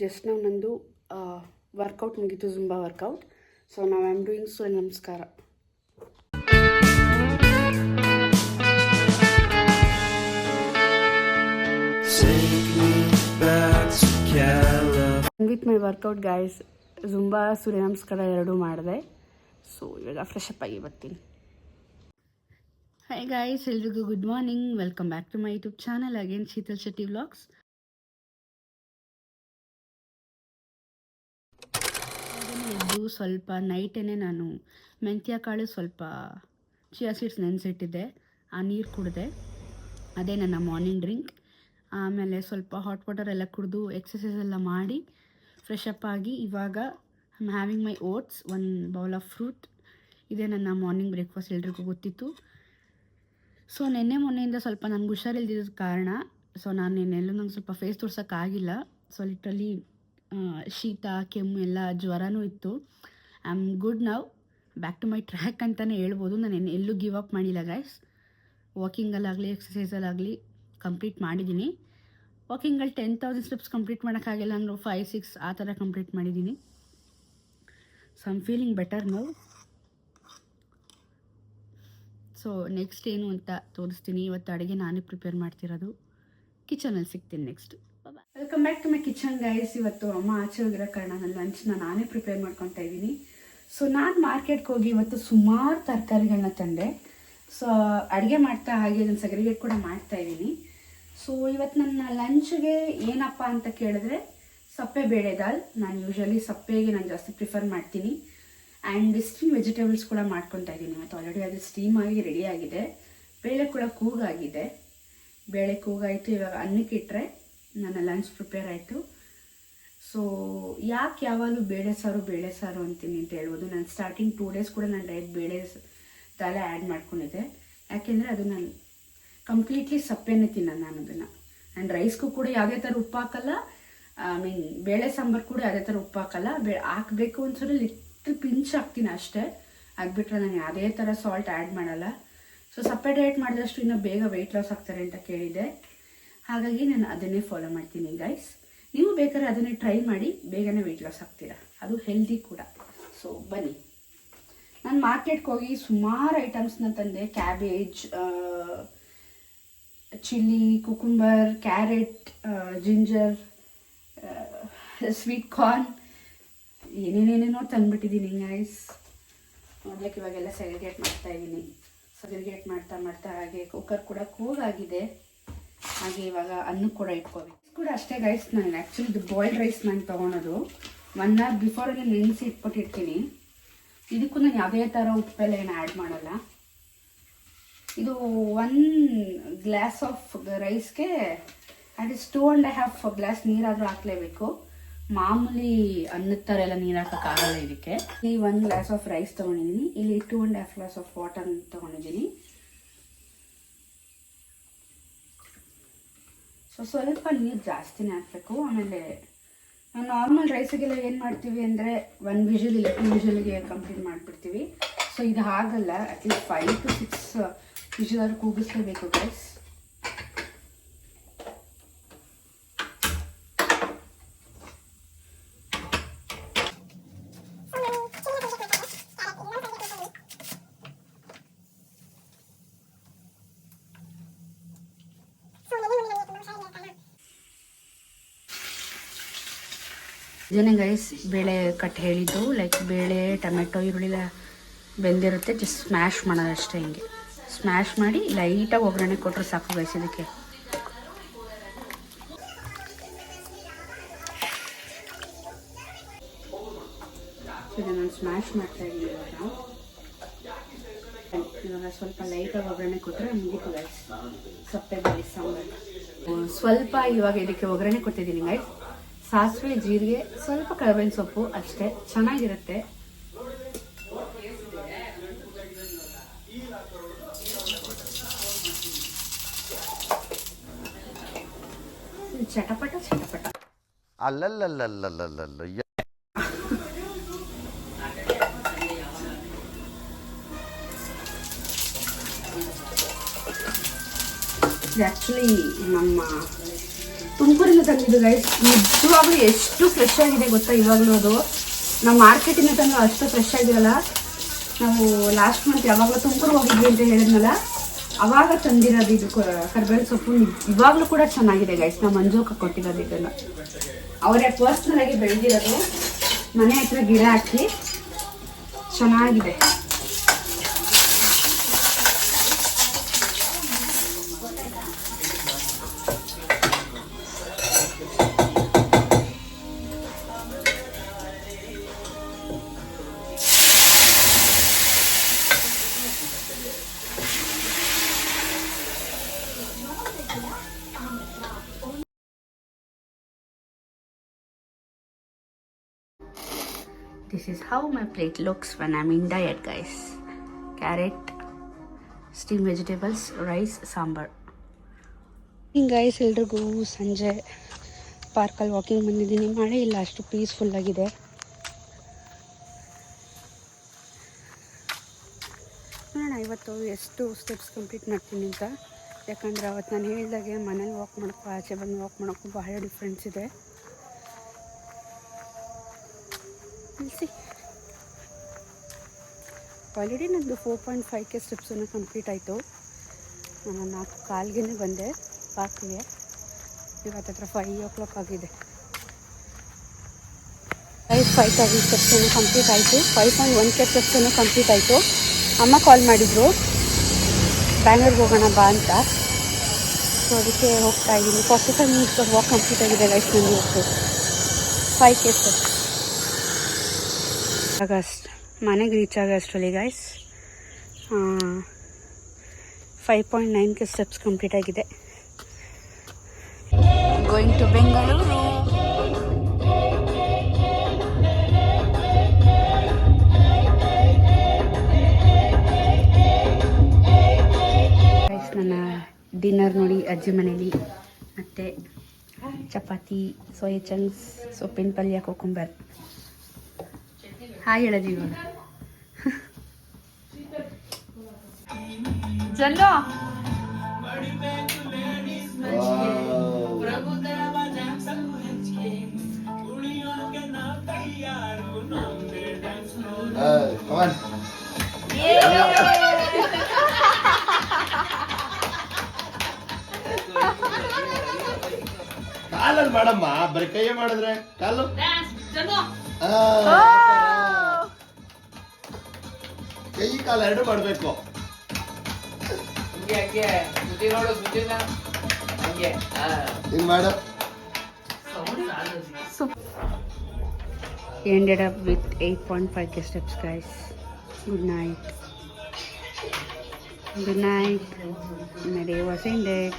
Just ನಾವು ನಂದು workout ಮುಗೀತು, ಜುಂಬಾ ವರ್ಕೌಟ್. ಸೊ ನಾವು I am doing Surya Namaskar. With my workout guys, Zumba Surya Namaskar ಎರಡೂ ಮಾಡಿದೆ. ಸೊ ಇವಾಗ ಫ್ರೆಶ್ ಅಪ್ ಆಗಿ ಬರ್ತೀನಿ. ಹಾಯ್ ಗೈಸ್, ಎಲ್ರಿಗೂ good morning. Welcome back to my YouTube channel again, Sheetal Shetty vlogs. ಎದ್ದು ಸ್ವಲ್ಪ ನೈಟೇನೆ ನಾನು ಮೆಂತ್ಯ ಕಾಳು, ಸ್ವಲ್ಪ ಚಿಯಾ ಸೀಡ್ಸ್ ನೆನೆಸಿಟ್ಟಿದ್ದೆ, ಆ ನೀರು ಕುಡಿದೆ. ಅದೇ ನನ್ನ ಮಾರ್ನಿಂಗ್ ಡ್ರಿಂಕ್. ಆಮೇಲೆ ಸ್ವಲ್ಪ ಹಾಟ್ ವಾಟರ್ ಎಲ್ಲ ಕುಡಿದು ಎಕ್ಸಸೈಸ್ ಎಲ್ಲ ಮಾಡಿ ಫ್ರೆಶ್ ಅಪ್ ಆಗಿ ಇವಾಗ I am having my oats, 1 bowl of fruit. ಇದೇ ನನ್ನ ಮಾರ್ನಿಂಗ್ ಬ್ರೇಕ್ಫಾಸ್ಟ್, ಎಲ್ರಿಗೂ ಗೊತ್ತಿತ್ತು. ಸೊ ಮೊನ್ನೆಯಿಂದ ಸ್ವಲ್ಪ ನನಗೆ ಹುಷಾರಿಲ್ದಿದ್ದ ಕಾರಣ ಸೊ ನಾನು ನಿನ್ನೆಲ್ಲೂ ನಂಗೆ ಸ್ವಲ್ಪ ಫೇಸ್ ತೋರ್ಸೋಕ್ಕಾಗಿಲ್ಲ. ಸೊ ಲಿಟ್ರಲಿ ಶೀತ, ಕೆಮ್ಮು ಎಲ್ಲ, ಜ್ವರನೂ ಇತ್ತು. I am good now, back to my track ಅಂತಲೇ ಹೇಳ್ಬೋದು. ನಾನು ಎಲ್ಲೂ ಗಿವ್ ಅಪ್ ಮಾಡಿಲ್ಲ ಗೈಸ್. ವಾಕಿಂಗಲ್ಲಾಗಲಿ ಎಕ್ಸಸೈಸಲ್ಲಾಗಲಿ ಕಂಪ್ಲೀಟ್ ಮಾಡಿದ್ದೀನಿ. ವಾಕಿಂಗಲ್ಲಿ 10,000 ಸ್ಟೆಪ್ಸ್ ಕಂಪ್ಲೀಟ್ ಮಾಡೋಕ್ಕಾಗಿಲ್ಲ ಅಂದರು 5-6 ಆ ಥರ ಕಂಪ್ಲೀಟ್ ಮಾಡಿದ್ದೀನಿ. So I am feeling better now. So next ಏನು ಅಂತ ತೋರಿಸ್ತೀನಿ. ಇವತ್ತು ಅಡುಗೆ ನಾನೇ ಪ್ರಿಪೇರ್ ಮಾಡ್ತಿರೋದು, ಕಿಚನಲ್ಲಿ ಸಿಗ್ತೀನಿ next. Welcome back to my kitchen guys. ಇವತ್ತು ಅಮ್ಮ ಆಚೆ ಹೋಗಿರೋ ಕಾರಣ ನನ್ನ ಲಂಚ್ನ ನಾನೇ ಪ್ರಿಪೇರ್ ಮಾಡ್ಕೊತಾ ಇದ್ದೀನಿ. ಸೊ ನಾನು ಮಾರ್ಕೆಟ್ಗೆ ಹೋಗಿ ಇವತ್ತು ಸುಮಾರು ತರಕಾರಿಗಳನ್ನ ತಂದೆ. ಸೊ ಅಡುಗೆ ಮಾಡ್ತಾ ಹಾಗೆ ಅದನ್ನು ಸೆಗ್ರಿಗೇಟ್ ಕೂಡ ಮಾಡ್ತಾ ಇದ್ದೀನಿ. ಸೊ ಇವತ್ತು ನನ್ನ ಲಂಚ್ಗೆ ಏನಪ್ಪ ಅಂತ ಕೇಳಿದ್ರೆ ಸಪ್ಪೆ ಬೇಳೆ ದಾಲ್. ನಾನು ಯೂಶ್ವಲಿ ಸಪ್ಪೆಗೆ ನಾನು ಜಾಸ್ತಿ ಪ್ರಿಫರ್ ಮಾಡ್ತೀನಿ. ಆ್ಯಂಡ್ ಸ್ಟೀಮ್ ವೆಜಿಟೇಬಲ್ಸ್ ಕೂಡ ಮಾಡ್ಕೊತಾ ಇದ್ದೀನಿ. ಮತ್ತು ಆಲ್ರೆಡಿ ಅದು ಸ್ಟೀಮ್ ಆಗಿ ರೆಡಿ ಆಗಿದೆ. ಬೇಳೆ ಕೂಡ ಕೂಗಾಗಿದೆ. ಬೇಳೆ ಕೂಗಾಯಿತು. ಇವಾಗ ಅನ್ನಕ್ಕೆ ಇಟ್ಟರೆ ನನ್ನ ಲಂಚ್ ಪ್ರಿಪೇರ್ ಆಯಿತು. ಸೊ ಯಾಕೆ ಯಾವಾಗಲೂ ಬೇಳೆ ಸಾರು ಅಂತೀನಿ ಅಂತ ಹೇಳ್ಬೋದು. ನಾನು ಸ್ಟಾರ್ಟಿಂಗ್ 2 ಡೇಸ್ ಕೂಡ ನಾನು ಡೈರೆಕ್ಟ್ ಬೇಳೆ ದಾಲೆ ಆ್ಯಡ್ ಮಾಡ್ಕೊಂಡಿದ್ದೆ. ಯಾಕೆಂದರೆ ಅದು ನಾನು ಕಂಪ್ಲೀಟ್ಲಿ ಸಪ್ಪೆನೇ ತಿನ್ನೋದು ನಾನು ಅದನ್ನು. ಆ್ಯಂಡ್ ರೈಸ್ಗೂ ಕೂಡ ಯಾವುದೇ ಥರ ಉಪ್ಪು ಹಾಕಲ್ಲ. ಬೇಳೆ ಸಾಂಬಾರು ಕೂಡ ಯಾವುದೇ ಥರ ಉಪ್ಪು ಹಾಕಲ್ಲ. ಹಾಕಬೇಕು ಒಂದ್ಸಲ ಲಿಟ್ಲ್ ಪಿಂಚ್ ಹಾಕ್ತೀನಿ ಅಷ್ಟೇ. ಆಗಿಬಿಟ್ರೆ ನಾನು ಯಾವುದೇ ಥರ ಸಾಲ್ಟ್ ಆ್ಯಡ್ ಮಾಡಲ್ಲ. ಸೊ ಸಪ್ಪೆ ಡಯಟ್ ಮಾಡಿದಷ್ಟು ಇನ್ನೂ ಬೇಗ ವೆಯ್ಟ್ ಲಾಸ್ ಆಗ್ತಾರೆ ಅಂತ ಕೇಳಿದೆ. ಹಾಗಾಗಿ ನಾನು ಅದನ್ನೇ ಫಾಲೋ ಮಾಡ್ತೀನಿ ಗೈಸ್. ನೀವು ಬೇಕಾದ್ರೆ ಅದನ್ನೇ ಟ್ರೈ ಮಾಡಿ, ಬೇಗನೆ ವೆಯ್ಟ್ ಲಾಸ್ ಆಗ್ತೀರಾ. ಅದು ಹೆಲ್ದಿ ಕೂಡ. ಸೊ ಬನ್ನಿ, ನಾನು ಮಾರ್ಕೆಟ್ಗೆ ಹೋಗಿ ಸುಮಾರು ಐಟಮ್ಸ್ನ ತಂದೆ. Cabbage, chilli, cucumber, carrot, ginger, sweet corn, ಏನೇನೇನೇನೋ ತಂದುಬಿಟ್ಟಿದ್ದೀನಿ ಗೈಸ್. ನೋಡ್ಲಿಕ್ಕೆ ಇವಾಗೆಲ್ಲ ಸೆಗ್ರಿಗೇಟ್ ಮಾಡ್ತಾ ಇದ್ದೀನಿ. ಸೆಗ್ರಿಗೇಟ್ ಮಾಡ್ತಾ ಹಾಗೆ ಕುಕ್ಕರ್ ಕೂಡ ಕೂಗಾಗಿದೆ. ಹಾಗೆ ಇವಾಗ ಅನ್ನ ಕೂಡ ಇಟ್ಕೋಬೇಕು. ಕೂಡ ಅಷ್ಟೇ ಗೈಸ್, ನಾನು ಆ್ಯಕ್ಚುಲಿ ಇದು ಬಾಯ್ಲ್ಡ್ ರೈಸ್ ನಾನು ತೊಗೊಳೋದು 1 hour ಬಿಫೋರಲ್ಲಿ ನೆನೆಸಿ ಇಟ್ಬಿಟ್ಟಿರ್ತೀನಿ. ಇದಕ್ಕೂ ನಾನು ಯಾವುದೇ ಥರ ಉಪ್ಪೆಲ್ಲ ಏನು ಆ್ಯಡ್ ಮಾಡಲ್ಲ. ಇದು 1 ಗ್ಲಾಸ್ ಆಫ್ ರೈಸ್ಗೆ ಅಟ್ಲೀಸ್ಟ್ 2.5 ಗ್ಲಾಸ್ ನೀರಾದರೂ ಹಾಕಲೇಬೇಕು. ಮಾಮೂಲಿ ಅನ್ನದ ಥರ ಎಲ್ಲ ನೀರು ಹಾಕೋಕ್ಕಾಗಲ್ಲ ಇದಕ್ಕೆ. ಈ 1 ಗ್ಲಾಸ್ ಆಫ್ ರೈಸ್ ತೊಗೊಂಡಿದ್ದೀನಿ. ಇಲ್ಲಿ 2.5 ಗ್ಲಾಸ್ ಆಫ್ ವಾಟರ್ ತೊಗೊಂಡಿದ್ದೀನಿ. ಸೊ ಸ್ವಲ್ಪ ನೀರು ಜಾಸ್ತಿನೇ ಹಾಕಬೇಕು. ಆಮೇಲೆ ನಾವು ನಾರ್ಮಲ್ ರೈಸಿಗೆಲ್ಲ ಏನು ಮಾಡ್ತೀವಿ ಅಂದರೆ 1 ವಿಷಲ್ ಇಲ್ಲ 2 ವಿಷಲ್ಗೆ ಕಂಪ್ಲೀಟ್ ಮಾಡಿಬಿಡ್ತೀವಿ. ಸೊ ಇದು ಹಾಗಲ್ಲ. ಅಟ್ಲೀಸ್ಟ್ 5 to 6 ವಿಷಲ್ ಕೂಗಿಸ್ಲೇಬೇಕು ಗೈಸ್. ಇದೇನೇ ಗೈಸ್ ಬೇಳೆ ಕಟ್ ಹೇಳಿದ್ದು. ಲೈಕ್ ಬೇಳೆ, ಟೊಮೆಟೊ, ಈರುಳ್ಳಿ ಬೆಂದಿರುತ್ತೆ. ಜಸ್ಟ್ ಸ್ಮ್ಯಾಶ್ ಮಾಡೋದು ಅಷ್ಟೇ. ಹಿಂಗೆ ಸ್ಮ್ಯಾಶ್ ಮಾಡಿ ಲೈಟಾಗಿ ಒಗ್ಗರಣೆ ಕೊಟ್ಟರೆ ಸಾಕು ಗೈಸ್. ಇದಕ್ಕೆ ನಾನು ಸ್ಮ್ಯಾಶ್ ಮಾಡ್ತಾ ಇದ್ದೀನಿ. ಇವಾಗ ಸ್ವಲ್ಪ ಲೈಟಾಗಿ ಒಗ್ಗರಣೆ ಕೊಟ್ಟರೆ ಮುಗೀತು ಗೈಸ್ ಸಪ್ಪೆ ಬೇಳೆ ಸಾಂಬಾರು. ಸ್ವಲ್ಪ ಇವಾಗ ಇದಕ್ಕೆ ಒಗ್ಗರಣೆ ಕೊಟ್ಟಿದ್ದೀನಿ ಗೈಸ್. ಸಾಸಿವೆ, ಜೀರಿಗೆ, ಸ್ವಲ್ಪ ಕರಿಬೇವಿನ ಸೊಪ್ಪು ಅಷ್ಟೇ. ಚೆನ್ನಾಗಿರುತ್ತೆ. ಚಟಪಟ ಅಲ್ಲಲ್ಲಲ್ಲಲ್ಲಲ್ಲಲ್ಲ. ಆ್ಯಕ್ಚುಲಿ ನಮ್ಮ ತುಮಕೂರಿಂದ ತಂದಿದ್ದು ಗೈಸ್. ನಿಜವಾಗ್ಲೂ ಎಷ್ಟು ಫ್ರೆಶ್ ಆಗಿದೆ ಗೊತ್ತಾ ಇವಾಗಲೂ. ಅದು ನಾವು ಮಾರ್ಕೆಟಿಂದ ತಂದು ಅಷ್ಟು ಫ್ರೆಶ್ ಆಗಿರಲ್ಲ. ನಾವು ಲಾಸ್ಟ್ ಮಂತ್ ಯಾವಾಗಲೂ ತುಮಕೂರು ಹೋಗಿದ್ವಿ ಅಂತ ಹೇಳಿದ್ನಲ್ಲ, ಅವಾಗ ತಂದಿರೋದು ಇದು ಕರ್ಬೇವಿನ ಸೊಪ್ಪು. ಇವಾಗಲೂ ಕೂಡ ಚೆನ್ನಾಗಿದೆ ಗೈಸ್. ನಮ್ಮ ಮಂಜುಕ ಕೊಟ್ಟಿರೋದು ಇದೆಲ್ಲ. ಅವರೇ ಪರ್ಸ್ನಲ್ ಆಗಿ ಬೆಳೆದಿರೋದು, ಮನೆ ಹತ್ರ ಗಿಡ ಹಾಕಿ ಚೆನ್ನಾಗಿದೆ. This is how my plate looks when I'm in diet guys. Carrot, steamed vegetables, rice, sambar. Guys ಎಲ್ರಿಗೂ ಸಂಜೆ ಪಾರ್ಕಲ್ಲಿ ವಾಕಿಂಗ್ ಬಂದಿದ್ದೀನಿ. ಮಳೆ ಇಲ್ಲ, ಅಷ್ಟು ಪೀಸ್ಫುಲ್ ಆಗಿದೆ. ನೋಡೋಣ ಇವತ್ತು ಎಷ್ಟು ಸ್ಟೆಪ್ಸ್ ಕಂಪ್ಲೀಟ್ ಮಾಡ್ತೀನಿ ಅಂತ. ಯಾಕಂದರೆ ಅವತ್ತು ನಾನು ಹೇಳಿದಾಗೆ ಮನೇಲಿ ವಾಕ್ ಮಾಡೋಕ್ಕೂ ಆಚೆ ಬಂದು ವಾಕ್ ಮಾಡೋಕ್ಕೂ ಬಹಳ ಡಿಫ್ರೆನ್ಸ್ ಇದೆ. ಆಲ್ರೆಡಿ ನಂದು 4.5K ಸ್ಟೆಪ್ಸನ್ನು ಕಂಪ್ಲೀಟ್ ಆಯಿತು. ನಾನು 4:15ಗೆ ಬಂದೆ ಪಾರ್ಕ್ಗೆ. ಇವತ್ತು ಹತ್ರ 5 o'clock ಆಗಿದೆ. 5,000 ಸ್ಟೆಪ್ಸನ್ನು ಕಂಪ್ಲೀಟ್ ಆಯಿತು. 5.1K ಸ್ಟೆಪ್ಸನ್ನು ಕಂಪ್ಲೀಟ್ ಆಯಿತು. ಅಮ್ಮ ಕಾಲ್ ಮಾಡಿದರು ಬ್ಯಾಂಗ್ಳೂರ್ಗೆ ಹೋಗೋಣ ಬಾ ಅಂತ. ಸೊ ಅದಕ್ಕೆ ಹೋಗ್ತಾ ಇದ್ದೀನಿ. 45 ಮಿನಿಟ್ಸ್ ವಾಕ್ ಕಂಪ್ಲೀಟ್ ಆಗಿದೆ ಗೈಸ್ ನನಗೆ ಇವತ್ತು. 5K steps. ಆಗಸ್ಟ್ ಮನೆಗೆ ರೀಚ್ ಆಗೋ ಅಷ್ಟರಲ್ಲಿ ಗೈಸ್ 5.9K ಸ್ಟೆಪ್ಸ್ ಕಂಪ್ಲೀಟ್ ಆಗಿದೆ. Going to Bengaluru. ಗೈಸ್ ನನ್ನ ಡಿನ್ನರ್ ನೋಡಿ ಅಜ್ಜಿ ಮನೇಲಿ. ಮತ್ತು ಚಪಾತಿ, ಸೋಯಾ ಚಂಕ್ಸ್, ಸೊಪ್ಪಿನ ಪಲ್ಯ, ಕೊಕುಂಬರ್. ಹಾಯ್ ಹೇಳೋದು ಇವಾಗ ಜಲ್ಲೋ. ಕಾಲಲ್ಲಿ ಮಾಡಮ್ಮ, ಬರೀ ಕೈಯೇ ಮಾಡಿದ್ರೆ ಕಾಲು. ಕೈ ಕಾಲು ಎರಡು ಮಾಡಬೇಕು. ಹಿಂಗ್ ಮಾಡು. Ended up with 8.5K steps guys. Good night. Good night. My day was ended.